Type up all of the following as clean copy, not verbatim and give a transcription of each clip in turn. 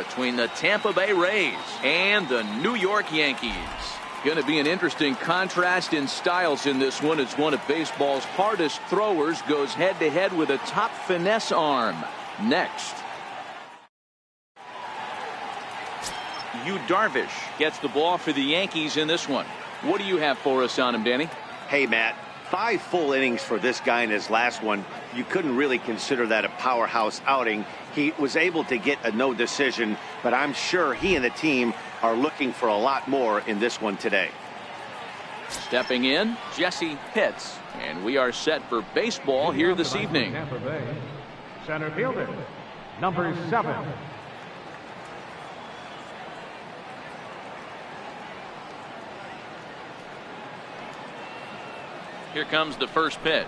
between the Tampa Bay Rays and the New York Yankees. Going to be an interesting contrast in styles in this one as one of baseball's hardest throwers goes head-to-head with a top finesse arm. Next. Yu Darvish gets the ball for the Yankees in this one. What do you have for us on him, Danny? Hey, Matt. 5 full innings for this guy in his last one. You couldn't really consider that a powerhouse outing. He was able to get a no decision, but I'm sure he and the team are looking for a lot more in this one today. Stepping in, Jesse Pitts, and we are set for baseball here this evening. Tampa Bay, center fielder, number 7. Here comes the first pitch.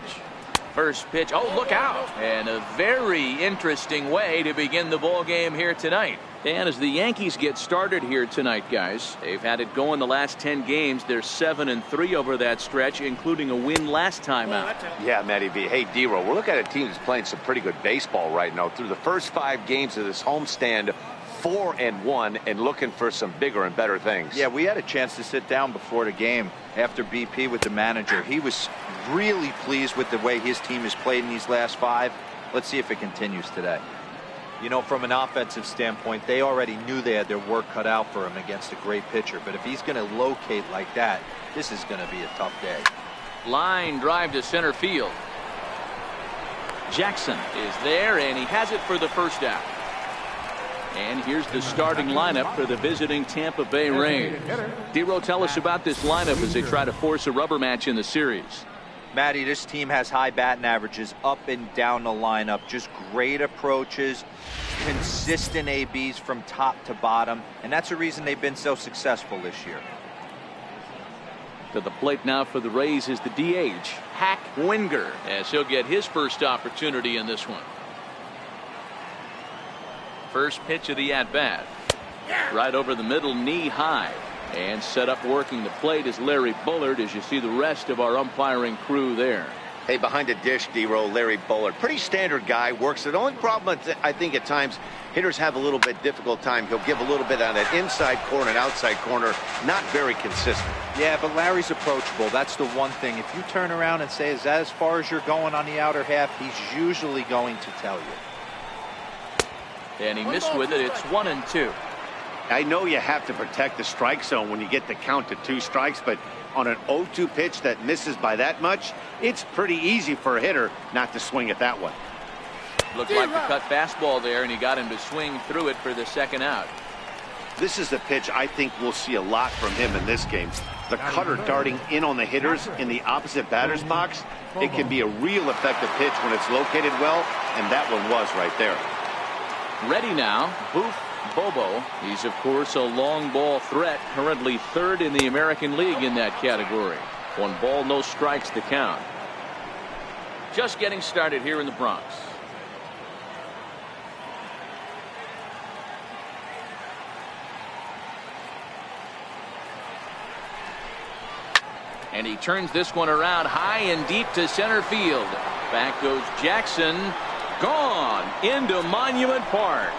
First pitch. Oh, look out. And a very interesting way to begin the ball game here tonight. And as the Yankees get started here tonight, guys, they've had it going the last 10 games. They're 7-3 over that stretch, including a win last time out. Yeah, Matty V. Hey, D-Row, we're looking at a team that's playing some pretty good baseball right now. Through the first 5 games of this homestand, 4-1, and looking for some bigger and better things. Yeah, we had a chance to sit down before the game after BP with the manager. He was really pleased with the way his team has played in these last 5. Let's see if it continues today. You know, from an offensive standpoint, they already knew they had their work cut out for him against a great pitcher. But if he's going to locate like that, this is going to be a tough day. Line drive to center field. Jackson is there, and he has it for the first out. And here's the starting lineup for the visiting Tampa Bay Rays. D-Row, tell us about this lineup as they try to force a rubber match in the series. Matty, this team has high batting averages up and down the lineup. Just great approaches, consistent ABs from top to bottom, and that's the reason they've been so successful this year. To the plate now for the Rays is the DH, Hack Winger, as he'll get his first opportunity in this one. First pitch of the at-bat. Right over the middle, knee high. And set up working the plate is Larry Bullard, as you see the rest of our umpiring crew there. Hey, behind the dish, D-Row, Larry Bullard. Pretty standard guy, works it. The only problem, I think, at times, hitters have a little bit difficult time. He'll give a little bit on that inside corner and outside corner. Not very consistent. Yeah, but Larry's approachable. That's the one thing. If you turn around and say, is that as far as you're going on the outer half, he's usually going to tell you. And he missed with it. It's 1-2. I know you have to protect the strike zone when you get the count to 2 strikes, but on an 0-2 pitch that misses by that much, it's pretty easy for a hitter not to swing at that one. Looked like the cut fastball there, and he got him to swing through it for the second out. This is the pitch I think we'll see a lot from him in this game. The cutter darting in on the hitters in the opposite batter's box. It can be a real effective pitch when it's located well, and that one was right there. Ready now, Boof Bobo. He's, of course, a long ball threat, currently 3rd in the American League in that category. 1 ball, no strikes to count. Just getting started here in the Bronx. And he turns this one around high and deep to center field. Back goes Jackson. Gone into Monument Park.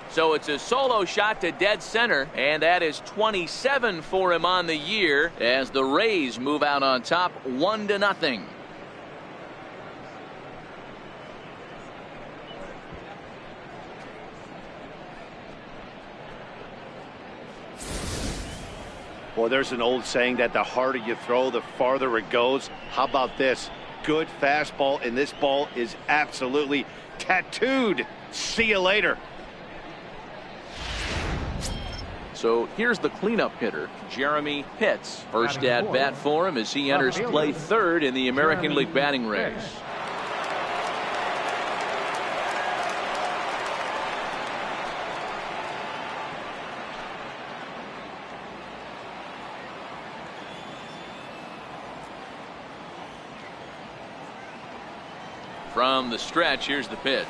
So it's a solo shot to dead center, and that is 27 for him on the year as the Rays move out on top 1-0. Well, there's an old saying that the harder you throw, the farther it goes. How about this? Good fastball, and this ball is absolutely tattooed. See you later. So here's the cleanup hitter, Jeremy Pitts. First at bat for him as he enters play 3rd in the American League batting race. From the stretch, here's the pitch.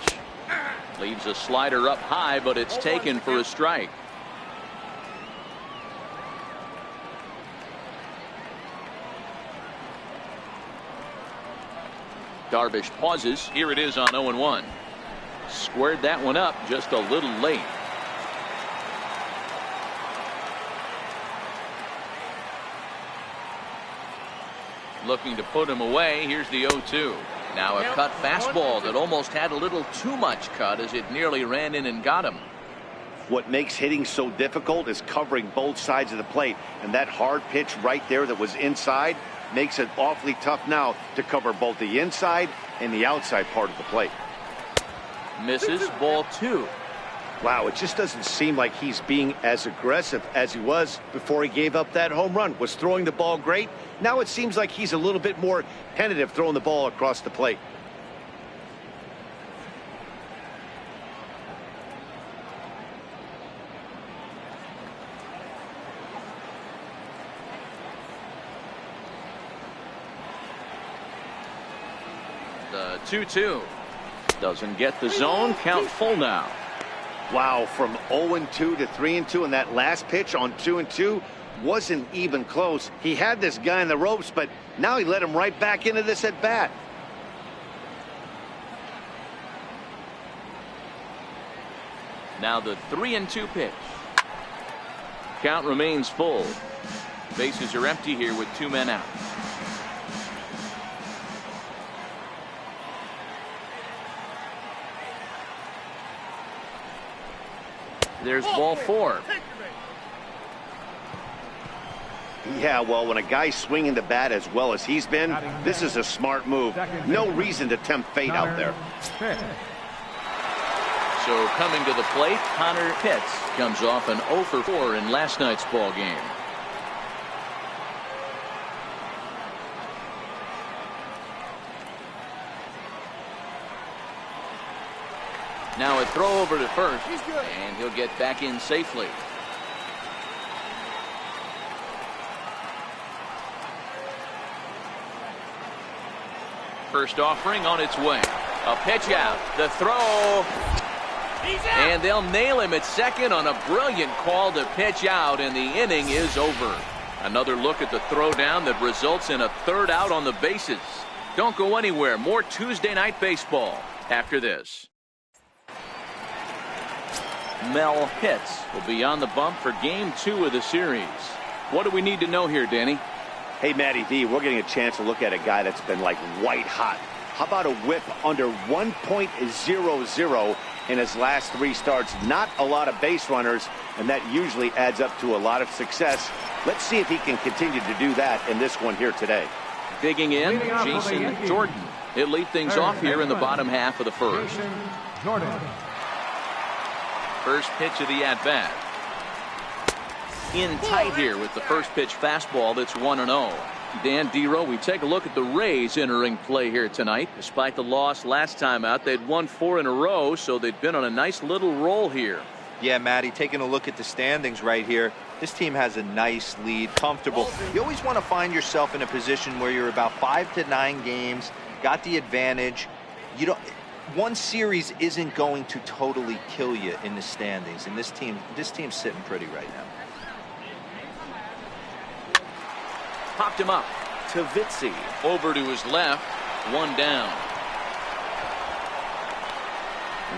Leaves a slider up high, but it's taken for a strike. Darvish pauses. Here it is on 0-1. Squared that one up just a little late. Looking to put him away. Here's the 0-2. Now a cut fastball that almost had a little too much cut as it nearly ran in and got him. What makes hitting so difficult is covering both sides of the plate, and that hard pitch right there that was inside makes it awfully tough now to cover both the inside and the outside part of the plate. Misses, ball 2. Wow, it just doesn't seem like he's being as aggressive as he was before he gave up that home run. Was throwing the ball great. Now it seems like he's a little bit more tentative throwing the ball across the plate. The 2-2. Doesn't get the zone. Count full now. Wow, from 0-2 to 3-2, and that last pitch on 2-2 wasn't even close. He had this guy in the ropes, but now he let him right back into this at bat. Now the 3-2 pitch. Count remains full. Bases are empty here with 2 men out. There's ball 4. Yeah, well, when a guy's swinging the bat as well as he's been, this is a smart move. No reason to tempt fate out there. So coming to the plate, Connor Pitts comes off an 0 for 4 in last night's ball game. Now a throw over to first, and he'll get back in safely. First offering on its way. A pitch out. The throw. And they'll nail him at second on a brilliant call to pitch out, and the inning is over. Another look at the throwdown that results in a third out on the bases. Don't go anywhere. More Tuesday Night Baseball after this. Mel Pitts will be on the bump for game 2 of the series. What do we need to know here, Danny? Hey, Matty V, we're getting a chance to look at a guy that's been like white hot. How about a whip under 1.00 in his last 3 starts? Not a lot of base runners, and that usually adds up to a lot of success. Let's see if he can continue to do that in this one here today. Digging in, Jason Jordan. He'll lead things off here in the bottom half of the first. First pitch of the at-bat. In tight here with the first pitch fastball that's 1-0. Dan Dero, we take a look at the Rays entering play here tonight. Despite the loss last time out, they'd won 4 in a row, so they've been on a nice little roll here. Yeah, Matty, taking a look at the standings right here, this team has a nice lead, comfortable. You always want to find yourself in a position where you're about 5 to 9 games, got the advantage. You don't. One series isn't going to totally kill you in the standings, and this team's sitting pretty right now. Popped him up to Vitzi. Over to his left. 1 down.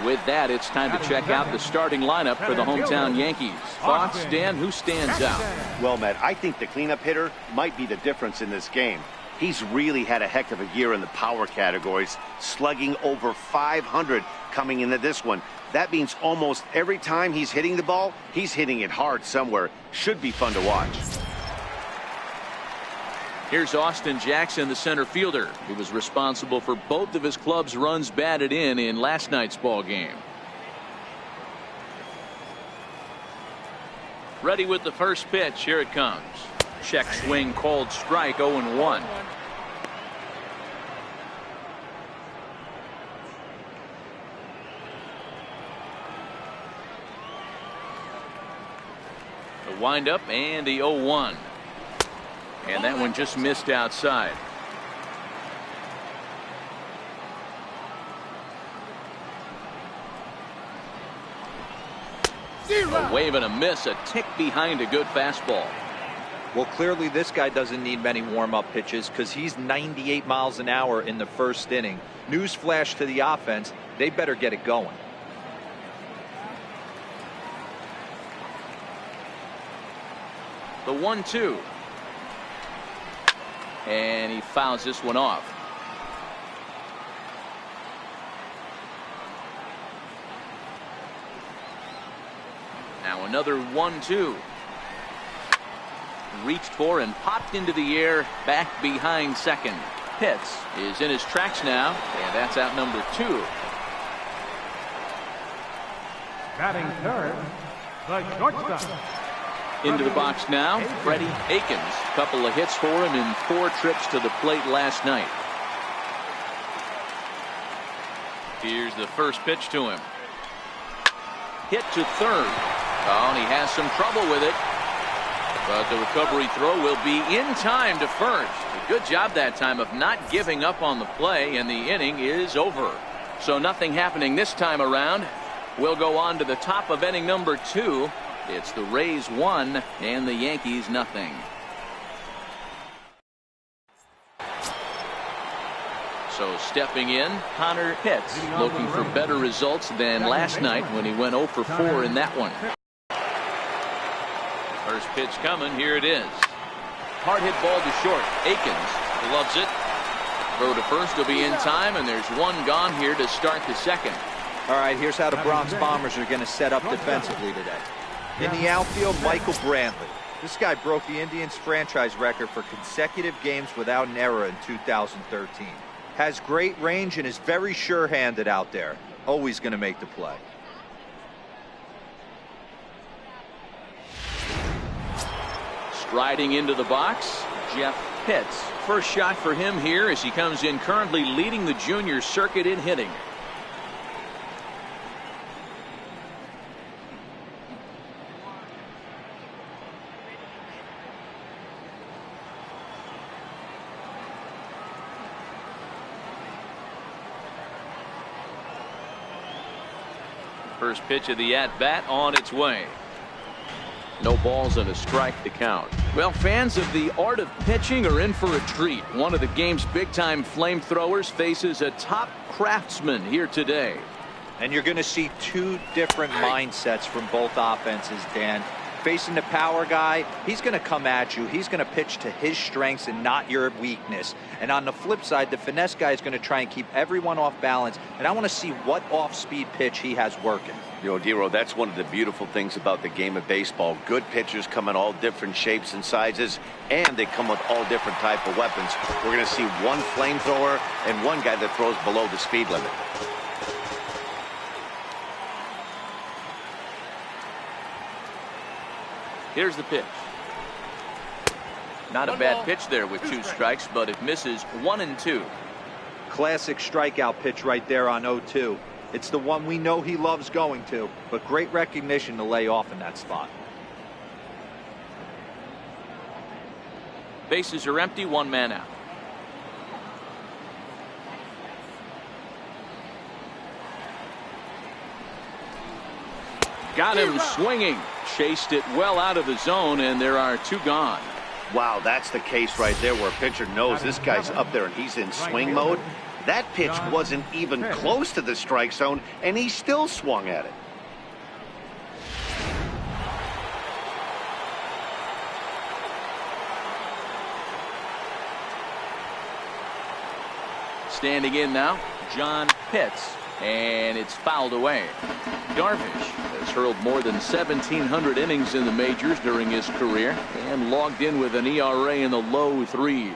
With that, it's time to check out the starting lineup for the hometown Yankees. Thoughts, Dan? Who stands out? Well, Matt, I think the cleanup hitter might be the difference in this game. He's really had a heck of a year in the power categories, slugging over 500 coming into this one. That means almost every time he's hitting the ball, he's hitting it hard somewhere. Should be fun to watch. Here's Austin Jackson, the center fielder, who was responsible for both of his club's runs batted in last night's ball game. Ready with the first pitch. Here it comes. Check swing, called strike, 0-1. The windup and the 0-1. And that one just missed outside. A wave and a miss, a tick behind a good fastball. Well, clearly this guy doesn't need many warm-up pitches because he's 98 miles an hour in the first inning. Newsflash to the offense, they better get it going. The 1-2. And he fouls this one off. Now another 1-2. Reached for and popped into the air back behind second. Pitts is in his tracks now, and that's out number 2. Batting third, the shortstop. Into the box now, Freddie Akins. Couple of hits for him in 4 trips to the plate last night. Here's the first pitch to him. Hit to third. Oh, and he has some trouble with it. But the recovery throw will be in time to first. A good job that time of not giving up on the play, and the inning is over. So nothing happening this time around. We'll go on to the top of inning number 2. It's the Rays 1 and the Yankees nothing. So stepping in, Connor Pitts, looking for better results than last night when he went 0 for 4 in that one. First pitch coming, here it is. Hard hit ball to short. Akins loves it. Throw to first will be in time, and there's one gone here to start the second. All right, here's how the Bronx Bombers are going to set up defensively today. In the outfield, Michael Brantley. This guy broke the Indians franchise record for consecutive games without an error in 2013. Has great range and is very sure-handed out there. Always going to make the play. Striding into the box, Jeff Pitts. First shot for him here as he comes in currently leading the junior circuit in hitting. First pitch of the at-bat on its way. No balls and a strike to count. Well, fans of the art of pitching are in for a treat. One of the game's big-time flamethrowers faces a top craftsman here today. And you're going to see 2 different mindsets from both offenses, Dan. Facing the power guy, he's going to come at you. He's going to pitch to his strengths and not your weakness. And on the flip side, the finesse guy is going to try and keep everyone off balance. And I want to see what off-speed pitch he has working. You know, Dero, that's one of the beautiful things about the game of baseball. Good pitchers come in all different shapes and sizes, and they come with all different type of weapons. We're going to see one flamethrower and one guy that throws below the speed limit. Here's the pitch. Not a bad pitch there with 2 strikes, but it misses 1 and 2. Classic strikeout pitch right there on 0-2. It's the one we know he loves going to, but great recognition to lay off in that spot. Bases are empty, 1 man out. Got him swinging. Chased it well out of the zone, and there are 2 gone. Wow, that's the case right there where a pitcher knows this guy's up there and he's in swing mode. That pitch wasn't even close to the strike zone, and he still swung at it. Standing in now, John Pitts, and it's fouled away. Darvish has hurled more than 1,700 innings in the majors during his career and logged in with an ERA in the low 3s.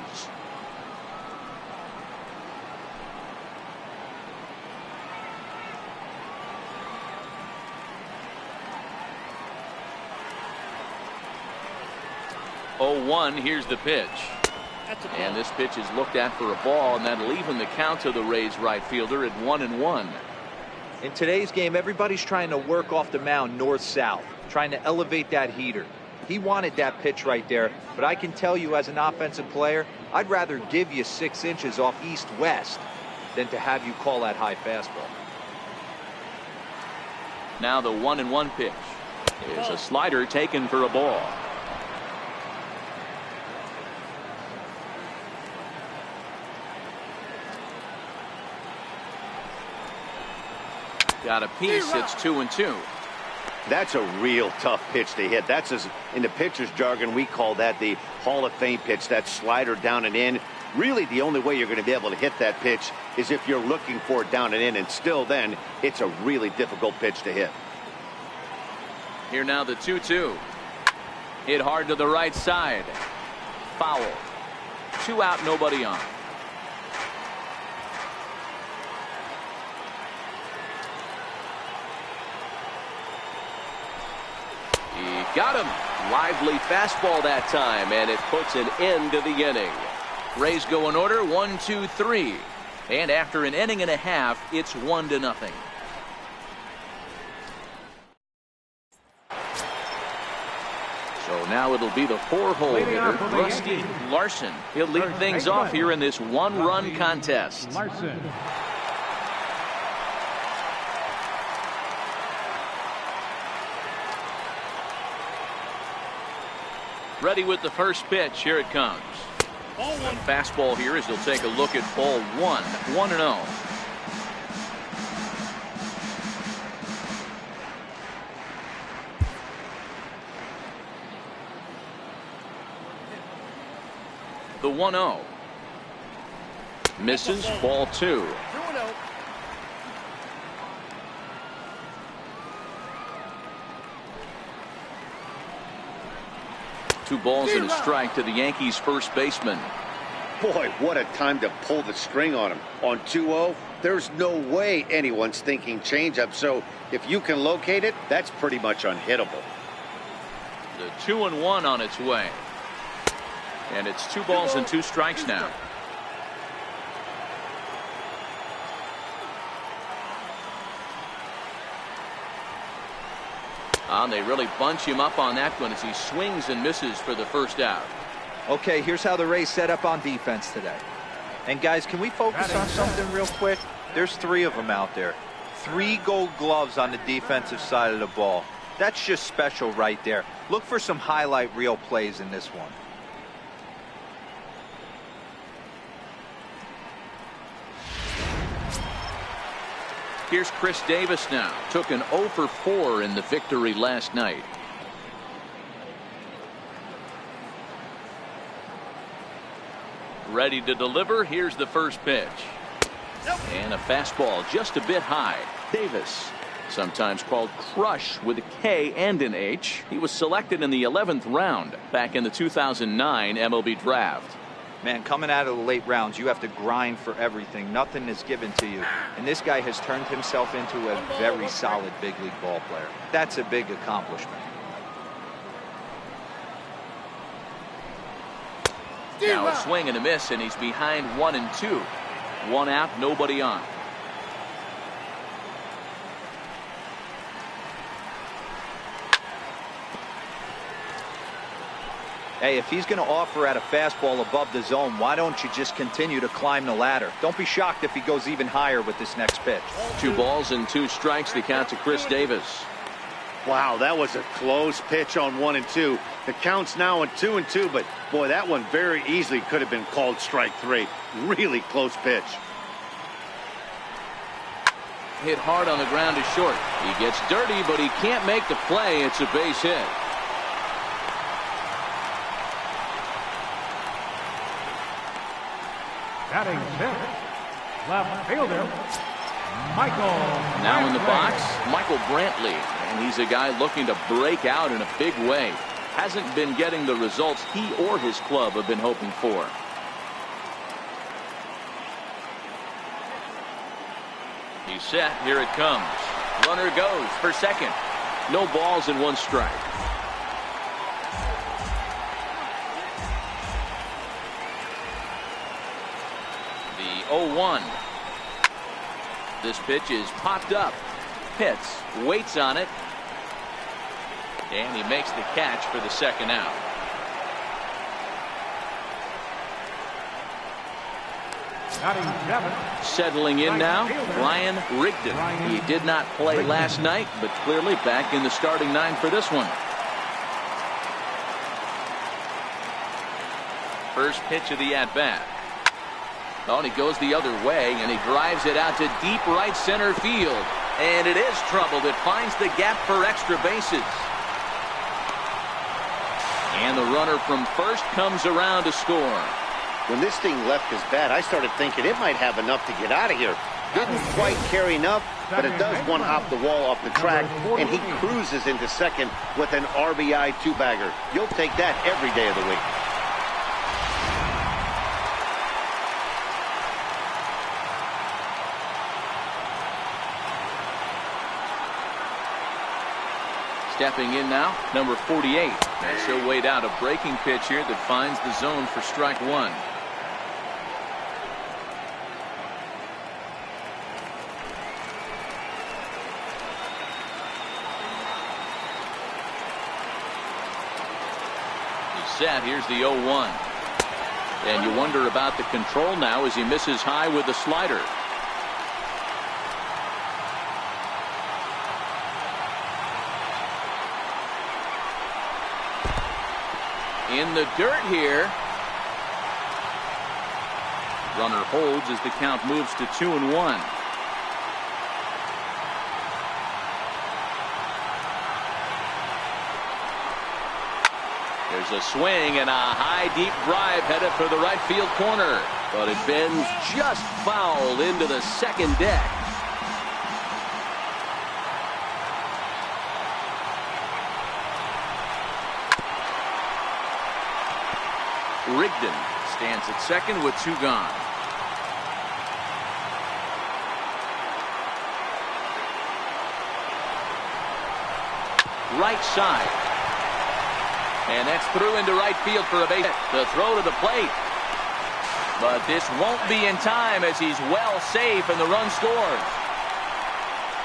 Oh, 1, here's the pitch. And this pitch is looked at for a ball, and that'll even the count to the Rays right fielder at 1-1. In today's game, everybody's trying to work off the mound north-south, trying to elevate that heater. He wanted that pitch right there, but I can tell you as an offensive player, I'd rather give you 6 inches off east-west than to have you call that high fastball. Now the 1-1 pitch is a slider taken for a ball. Got a piece. It's 2-2. That's a real tough pitch to hit. That's, in the pitcher's jargon, we call that the Hall of Fame pitch. That slider down and in. Really, the only way you're going to be able to hit that pitch is if you're looking for it down and in, and still then, it's a really difficult pitch to hit. Here now the 2-2. Hit hard to the right side. Foul. 2 out, nobody on. He got him. Lively fastball that time, and it puts an end to the inning. Rays go in order, 1, 2, 3. And after an inning and a half, it's 1-0. So now it'll be the 4-hole hitter, Rusty Larson. He'll lead things off here in this 1-run contest. Larson. Ready with the first pitch. Here it comes. The fastball here as he'll take a look at ball 1. 1-0. The 1-0. Misses. Ball 2. 2 balls and a strike to the Yankees first baseman. Boy, what a time to pull the string on him. On 2-0, there's no way anyone's thinking changeup. So if you can locate it, that's pretty much unhittable. The 2-1 on its way. And it's 2 balls and 2 strikes now. And they really bunch him up on that one as he swings and misses for the first out. Okay, here's how the Rays set up on defense today. And guys, can we focus on something real quick? There's 3 of them out there. 3 gold gloves on the defensive side of the ball. That's just special right there. Look for some highlight reel plays in this one. Here's Chris Davis now. Took an 0 for 4 in the victory last night. Ready to deliver. Here's the first pitch. And a fastball just a bit high. Davis, sometimes called Crush with a K and an H. He was selected in the 11th round back in the 2009 MLB draft. Man, coming out of the late rounds, you have to grind for everything. Nothing is given to you. And this guy has turned himself into a very solid big league ball player. That's a big accomplishment. Now a swing and a miss, and he's behind 1 and 2. 1 out, nobody on. Hey, if he's going to offer at a fastball above the zone, why don't you just continue to climb the ladder? Don't be shocked if he goes even higher with this next pitch. 2 balls and 2 strikes, the count to Chris Davis. Wow, that was a close pitch on 1 and 2. The count's now on 2 and 2, but boy, that one very easily could have been called strike 3. Really close pitch. Hit hard on the ground to short. He gets dirty, but he can't make the play. It's a base hit. Batting 6th, left fielder, Michael. Now in the box, Michael Brantley. And he's a guy looking to break out in a big way. Hasn't been getting the results he or his club have been hoping for. He's set. Here it comes. Runner goes for second. No balls and 1 strike. The 0-1. This pitch is popped up. Hits, waits on it, and he makes the catch for the second out. Batting 7th. Settling in now, Ryan Rigdon. He did not play last night, but clearly back in the starting 9 for this one. First pitch of the at-bat. Oh, and he goes the other way, and he drives it out to deep right center field. And it is troubled. It finds the gap for extra bases. And the runner from first comes around to score. When this thing left his bat, I started thinking it might have enough to get out of here. Didn't quite carry enough, but it does one hop the wall off the track, and he cruises into second with an RBI two-bagger. You'll take that every day of the week. Stepping in now, number 48. And she'll wait out a breaking pitch here that finds the zone for strike one. He's set. Here's the 0-1. And you wonder about the control now as he misses high with the slider. In the dirt here. Runner holds as the count moves to 2-1. There's a swing and a high deep drive headed for the right field corner, but it bends just foul into the second deck. Rigdon stands at second with two gone. Right side. And that's through into right field for a base hit. The throw to the plate. But this won't be in time as he's well safe and the run scores.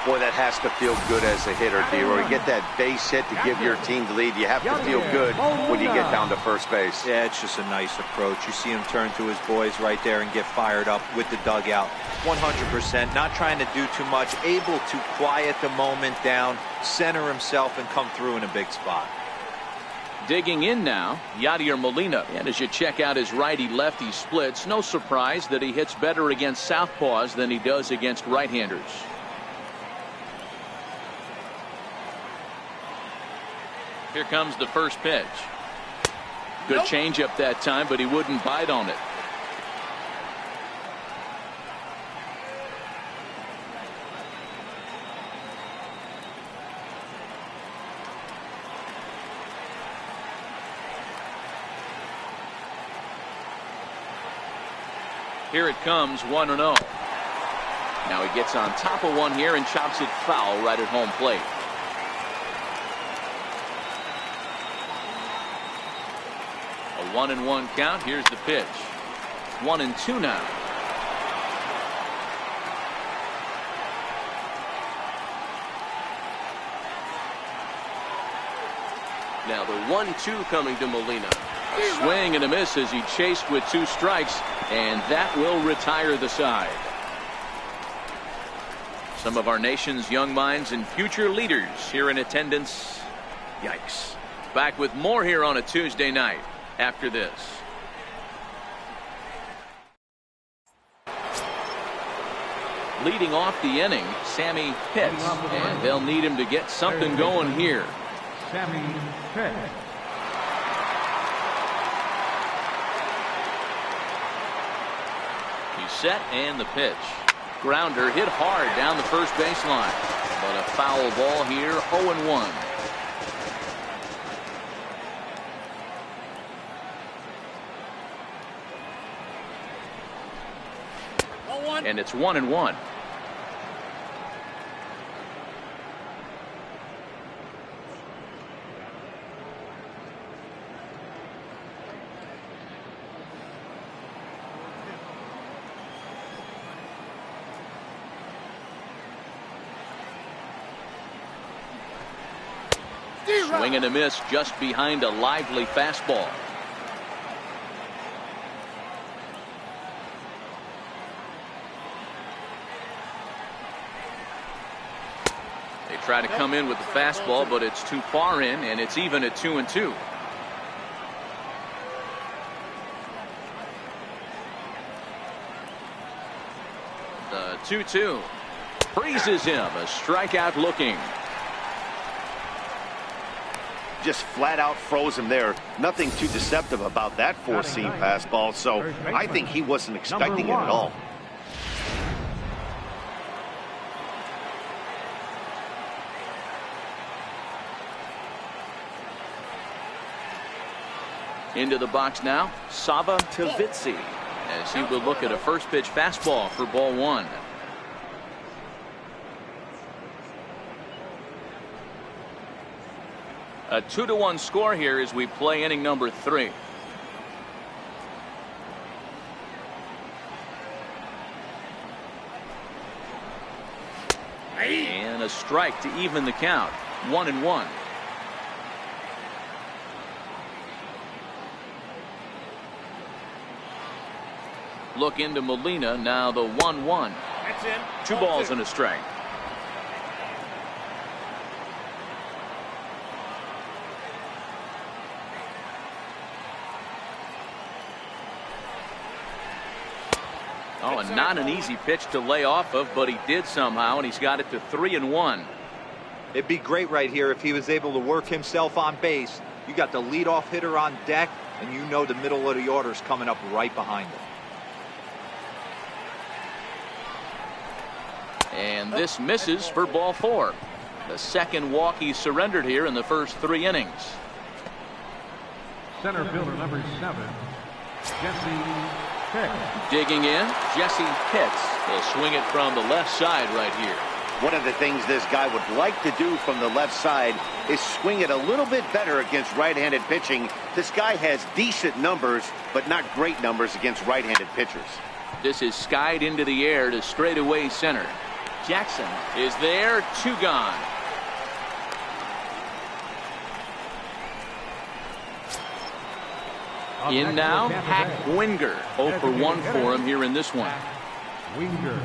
Boy, that has to feel good as a hitter, D-Roy. You get that base hit to give your team the lead. You have to feel good when you get down to first base. Yeah, it's just a nice approach. You see him turn to his boys right there and get fired up with the dugout. 100%, not trying to do too much, able to quiet the moment down, center himself, and come through in a big spot. Digging in now, Yadier Molina. And as you check out his righty-lefty splits, no surprise that he hits better against southpaws than he does against right-handers. Here comes the first pitch. Good changeup that time, but he wouldn't bite on it. Here it comes, 1-0. Now he gets on top of one here and chops it foul right at home plate. A 1-1 count. Here's the pitch. 1-2 now. Now the 1-2 coming to Molina. A swing and a miss as he chased with two strikes, and that will retire the side. Some of our nation's young minds and future leaders here in attendance. Yikes. Back with more here on a Tuesday night after this. Leading off the inning, Sammy Pitts, and they'll need him to get something going here. Sammy Pitts. He's set, and the pitch. Grounder hit hard down the first baseline, but a foul ball here. 0-1. And it's 1-1. Swing and a miss just behind a lively fastball. They try to come in with the fastball, but it's too far in, and it's even at 2-2. The 2-2. Freezes him. A strikeout looking. Just flat out froze him there. Nothing too deceptive about that four-seam fastball, so I think he wasn't expecting it at all. Into the box now, Sava Tavitsi, as he will look at a first pitch fastball for ball one. A 2-1 score here as we play inning number 3. And a strike to even the count. 1-1. Look into Molina now. The 1-1. 2 balls and a strike. Oh, and not an easy pitch to lay off of, but he did somehow, and he's got it to 3-1. It'd be great right here if he was able to work himself on base. You got the leadoff hitter on deck, and you know the middle of the order is coming up right behind him. And this misses for ball 4. The second walk he surrendered here in the first 3 innings. Center fielder number 7, Jesse Pitts. Digging in, Jesse Pitts. He'll swing it from the left side right here. One of the things this guy would like to do from the left side is swing it a little bit better against right-handed pitching. This guy has decent numbers, but not great numbers against right-handed pitchers. This is skied into the air to straightaway center. Jackson is there, 2 gone. In now, Hack Winger. 0 for 1 for him here in this one. Winger.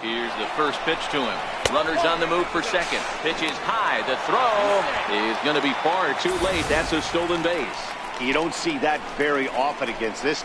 Here's the first pitch to him. Runners on the move for second. Pitch is high. The throw is going to be far too late. That's a stolen base. You don't see that very often against this